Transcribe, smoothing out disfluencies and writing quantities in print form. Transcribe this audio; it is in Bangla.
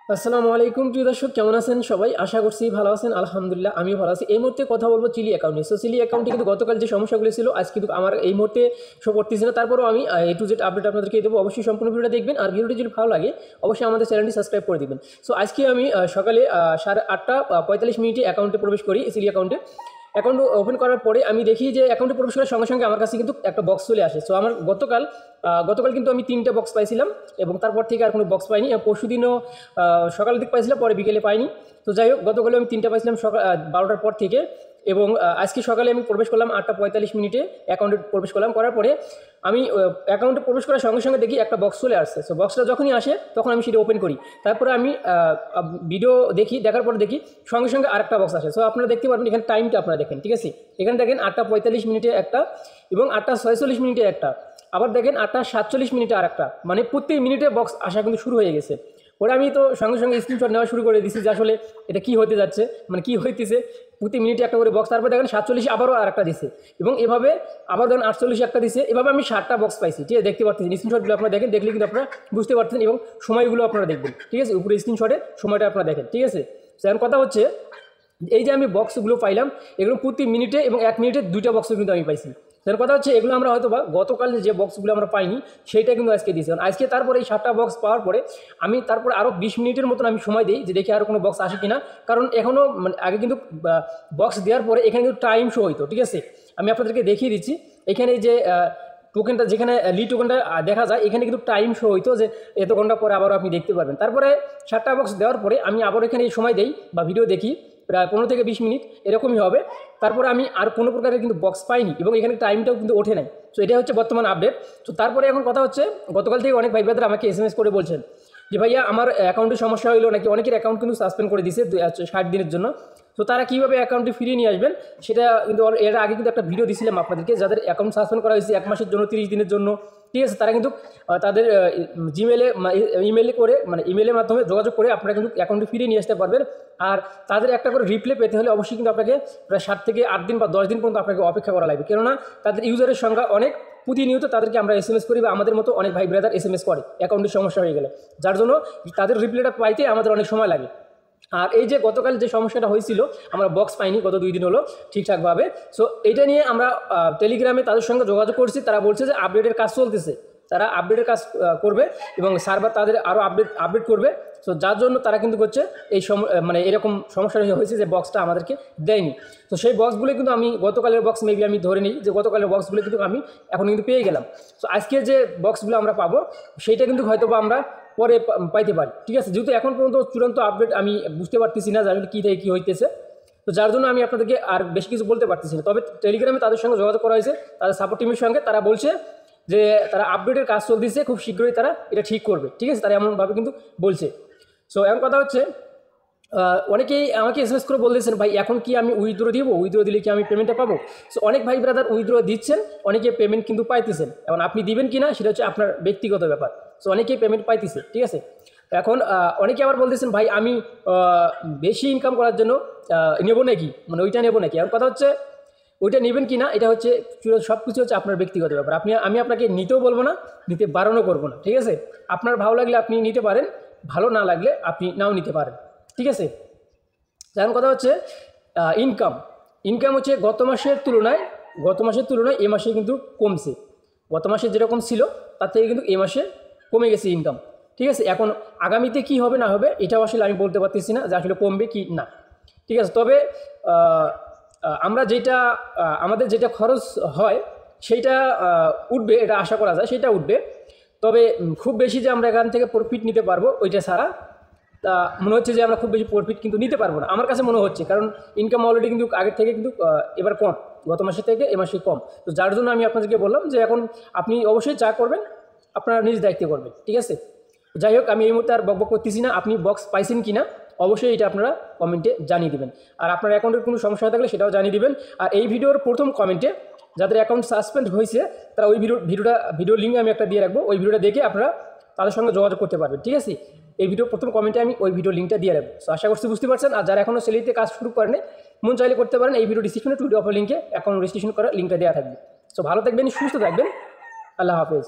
আসসালামু আলাইকুম প্রিয় দর্শক, কেমন আছেন সবাই? আশা করছি ভালো আছেন। আলহামদুলিল্লাহ আমিও ভালো আছি। এই মুহূর্তে কথা বলবো চিলি অ্যাকাউন্ট নিয়ে। চিলি অ্যাকাউন্টে কিন্তু গতকাল যে সমস্যাগুলো ছিল আজ কিন্তু আমার এই মুহূর্তে শো করতেছে না। তারপরেও আমি এ টু জেড আপডেট আপনাদেরকে দেবো। অবশ্যই সম্পূর্ণ ভিডিওটা দেখবেন, আর ভিডিওটি যদি ভালো লাগে অবশ্যই আমাদের চ্যানেলটি সাবস্ক্রাইব করে দিবেন। সো আজকে আমি সকালে 8:45 অ্যাকাউন্টে প্রবেশ করি, চিলি অ্যাকাউন্টে। অ্যাকাউন্ট ওপেন করার পরে আমি দেখি যে অ্যাকাউন্টে প্রবেশ করার সঙ্গে সঙ্গে আমার কাছে কিন্তু একটা বক্স চলে আসে। সো আমার গতকাল কিন্তু আমি 3টা বক্স পাইছিলাম এবং তারপর থেকে আর কোনো বক্স পাইনি। পরশু দিনও সকালের দিক পাইছিলাম, পরে বিকেলে পাইনি। তো যাই হোক, গতকালে আমি 3টা পাইছিলাম সকাল 12টার পর থেকে, এবং আজকে সকালে আমি প্রবেশ করলাম 8:45 অ্যাকাউন্টে প্রবেশ করলাম। করার পরে আমি অ্যাকাউন্টে প্রবেশ করার সঙ্গে সঙ্গে দেখি একটা বক্স চলে আসছে। সো বক্সটা যখনই আসে তখন আমি সেটা ওপেন করি। তারপরে আমি ভিডিও দেখি, দেখার পরে দেখি সঙ্গে সঙ্গে আরেকটা বক্স আসে। সো আপনারা দেখতে পারবেন, এখানে টাইমটা আপনারা দেখেন, ঠিক আছে? এখানে দেখেন 8:45 একটা, এবং 8:46 একটা, আবার দেখেন 8:47 আর একটা, মানে প্রতি মিনিটে বক্স আসা কিন্তু শুরু হয়ে গেছে। পরে আমি তো সঙ্গে সঙ্গে স্ক্রিনশট নেওয়া শুরু করে দিচ্ছি যে আসলে এটা কী হতে যাচ্ছে, মানে কী হইতেছে। প্রতি মিনিটে একটা করে বক্স, তারপর দেখেন 47 আবারও আর একটা দিছে, এবং এভাবে আবার দেখেন 48 একটা দিছে। এভাবে আমি 7টা বক্স পাইছি, ঠিক আছে? দেখতে পাচ্ছেন স্ক্রিনশটগুলো আপনারা দেখেন, দেখলে কিন্তু আপনারা বুঝতে পারছেন, এবং সময়গুলো আপনারা দেখবেন, ঠিক আছে? উপরে স্ক্রিনশটে সময়টা আপনারা দেখেন, ঠিক আছে? এখন কথা হচ্ছে, এই যে আমি বক্সগুলো পাইলাম, এগুলো প্রতি মিনিটে এবং 1 মিনিটে 2টা বক্সও কিন্তু আমি পাইছি। তার কথা হচ্ছে এগুলো আমরা হয়তো বা গতকাল যে বক্সগুলো আমরা পাইনি সেইটা কিন্তু আজকে দিয়েছি। আজকে তারপরে এই 7টা বক্স পাওয়ার পরে আমি তারপরে আরও 20 মিনিটের মতন আমি সময় দিই যে দেখি আরও কোনো বক্স আসে কিনা, কারণ এখনও মানে আগে কিন্তু বক্স দেওয়ার পরে এখানে কিন্তু টাইম শো হইতো, ঠিক আছে? আমি আপনাদেরকে দেখিয়ে দিচ্ছি। এখানে যে টোকেনটা, যেখানে লিড টোকেনটা দেখা যায়, এখানে কিন্তু টাইম শো হইতো যে এত ঘন্টা পরে আবারও আপনি দেখতে পারবেন। তারপরে 7টা বক্স দেওয়ার পরে আমি আবার এখানে সময় দেই বা ভিডিও দেখি, প্রায় 15 থেকে 20 মিনিট এরকমই হবে। তারপরে আমি আর কোনো প্রকারের কিন্তু বক্স পাইনি, এবং এখানে টাইমটাও কিন্তু ওঠে নাই। তো এটা হচ্ছে বর্তমান আপডেট। তো তারপরে এখন কথা হচ্ছে, গতকাল থেকে অনেক ভাই ব্রাদার আমাকে SMS করে বলছেন যে ভাইয়া আমার অ্যাকাউন্টে সমস্যা হইলো নাকি, অনেকের অ্যাকাউন্ট কিন্তু সাসপেন্ড করে দিয়েছে 60 দিনের জন্য। তো তারা কীভাবে অ্যাকাউন্টে ফিরিয়ে নিয়ে আসবেন সেটা কিন্তু এর আগে কিন্তু একটা ভিডিও দিয়েছিলাম আপনাদেরকে, যাদের অ্যাকাউন্ট সাসপেন্ড করা হয়েছে 1 মাসের জন্য, 30 দিনের জন্য, ঠিক আছে? তারা কিন্তু তাদের জিমেলে ইমেলে করে, মানে ইমেলের মাধ্যমে যোগাযোগ করে আপনারা কিন্তু অ্যাকাউন্টে ফিরিয়ে নিয়ে আসতে পারবেন। আর তাদের একটা করে রিপ্লে পেতে হলে অবশ্যই কিন্তু আপনাকে প্রায় 7 থেকে 8 দিন বা 10 দিন পর্যন্ত আপনাকে অপেক্ষা করা লাগবে, কেননা তাদের ইউজারের সংখ্যা অনেক। প্রতিনিয়ত তাদেরকে আমরা SMS করি, বা আমাদের মতো অনেক ভাই ব্রাদার SMS করে অ্যাকাউন্টের সমস্যা হয়ে গেলে, যার জন্য তাদের রিপ্লেটা পাইতে আমাদের অনেক সময় লাগে। আর এই যে গতকাল যে সমস্যাটা হয়েছিল, আমরা বক্স পাইনি গত 2 দিন হলো ঠিকঠাকভাবে। সো এটা নিয়ে আমরা টেলিগ্রামে তাদের সঙ্গে যোগাযোগ করছি। তারা বলছে যে আপডেটের কাজ চলতেছে, তারা আপডেটের কাজ করবে, এবং সার্ভার তাদের আরও আপডেট করবে। সো যার জন্য তারা কিন্তু করছে এই মানে এরকম সমস্যা হয়েছে যে বক্সটা আমাদেরকে দেয়নি। তো সেই বক্সগুলো কিন্তু আমি গতকালের বক্স মেবি আমি ধরে নিই যে গতকালের বক্সগুলো কিন্তু আমি এখন কিন্তু পেয়ে গেলাম। সো আজকে যে বক্সগুলো আমরা পাবো সেইটা কিন্তু হয়তো বা আমরা পরে পাইতে পারি, ঠিক আছে? যেহেতু এখন পর্যন্ত চূড়ান্ত আপডেট আমি বুঝতে পারতেছি না যে আমি কী থেকে কী হইতেছে, তো যার জন্য আমি আপনাদেরকে আর বেশি কিছু বলতে পারতেছি না। তবে টেলিগ্রামে তাদের সঙ্গে যোগাযোগ করা হয়েছে, তাদের সাপোর্ট টিমের সঙ্গে। তারা বলছে যে তারা আপডেটের কাজ চলতেছে, খুব শীঘ্রই তারা এটা ঠিক করবে, ঠিক আছে? তারা এমনভাবে কিন্তু বলছে। সো এখন কথা হচ্ছে, অনেকেই আমাকে SMS করে বলতেছেন ভাই এখন কি আমি উইথড্র দিব, উইথড্র দিলে কি আমি পেমেন্টটা পাবো? সো অনেক ভাই ব্রাদার উইথড্র দিচ্ছেন, অনেকে পেমেন্ট কিন্তু পাইতেছেন। এখন আপনি দিবেন কি না সেটা হচ্ছে আপনার ব্যক্তিগত ব্যাপার। সো অনেকেই পেমেন্ট পাইতেছে, ঠিক আছে? এখন অনেকে আবার বলতেছেন ভাই আমি বেশি ইনকাম করার জন্য নেবো নাকি, মানে ওইটা নেবো নাকি। এখন কথা হচ্ছে ওইটা নেবেন কি না এটা হচ্ছে সব কিছু হচ্ছে আপনার ব্যক্তিগত ব্যাপার। আমি আপনাকে নিতেও বলবো না, নিতে বারণও করবো না, ঠিক আছে? আপনার ভালো লাগলে আপনি নিতে পারেন, ভালো না লাগলে আপনি নাও নিতে পারেন, ঠিক আছে? এখন কথা হচ্ছে ইনকাম হচ্ছে গত মাসের তুলনায় এ মাসে কিন্তু কমছে। গত মাসে যেরকম ছিল তার থেকে কিন্তু এ মাসে কমে গেছে ইনকাম, ঠিক আছে? এখন আগামীতে কি হবে না হবে এটাও আসলে আমি বলতে পারতেছি না যে আসলে কমবে কি না, ঠিক আছে? তবে আমরা আমাদের যেটা খরচ হয় সেইটা উঠবে, এটা আশা করা যায় সেটা উঠবে। তবে খুব বেশি যে আমরা এখান থেকে প্রফিট নিতে পারবো ওইটা ছাড়া তা মনে হচ্ছে যে আমরা খুব বেশি প্রফিট কিন্তু নিতে পারবো না, আমার কাছে মনে হচ্ছে। কারণ ইনকাম অলরেডি কিন্তু আগের থেকে কিন্তু এবার কম, গত মাসের থেকে এ মাসে কম। তো যার জন্য আমি আপনাদেরকে বললাম যে এখন আপনি অবশ্যই যা করবেন আপনারা নিজ দায়িত্বে করবেন, ঠিক আছে? যাই হোক, আমি এই মুহূর্তে আর বকবক করতেছি না। আপনি বক্স পাইছেন কি না অবশ্যই এটা আপনারা কমেন্টে জানিয়ে দেবেন, আর আপনার অ্যাকাউন্টের কোনো সমস্যা থাকলে সেটাও জানিয়ে দেবেন। আর এই ভিডিওর প্রথম কমেন্টে যাদের অ্যাকাউন্ট সাসপেন্ড হয়েছে তারা ওই ভিডিও লিঙ্ক আমি একটা দিয়ে রাখবো, ওই ভিডিওটা দেখে আপনারা তাদের সঙ্গে যোগাযোগ করতে পারবেন, ঠিক আছে? এই ভিডিও প্রথম কমেন্টে আমি ওই ভিডিও লিঙ্কটা দিয়ে রাখবো। সো আশা করছি বুঝতে পারছেন। আর যারা এখনও সেলিতে কাজ শুরু করেন মন চাইলে করতে পারেন, এই ভিডিও ডিসক্রিপশনে টুডে অফার লিঙ্কে অ্যাকাউন্ট রেজিস্ট্রেশন করার লিঙ্কটা দেওয়া থাকবে। সো ভালো থাকবেন, সুস্থ থাকবেন, আল্লাহ হাফেজ।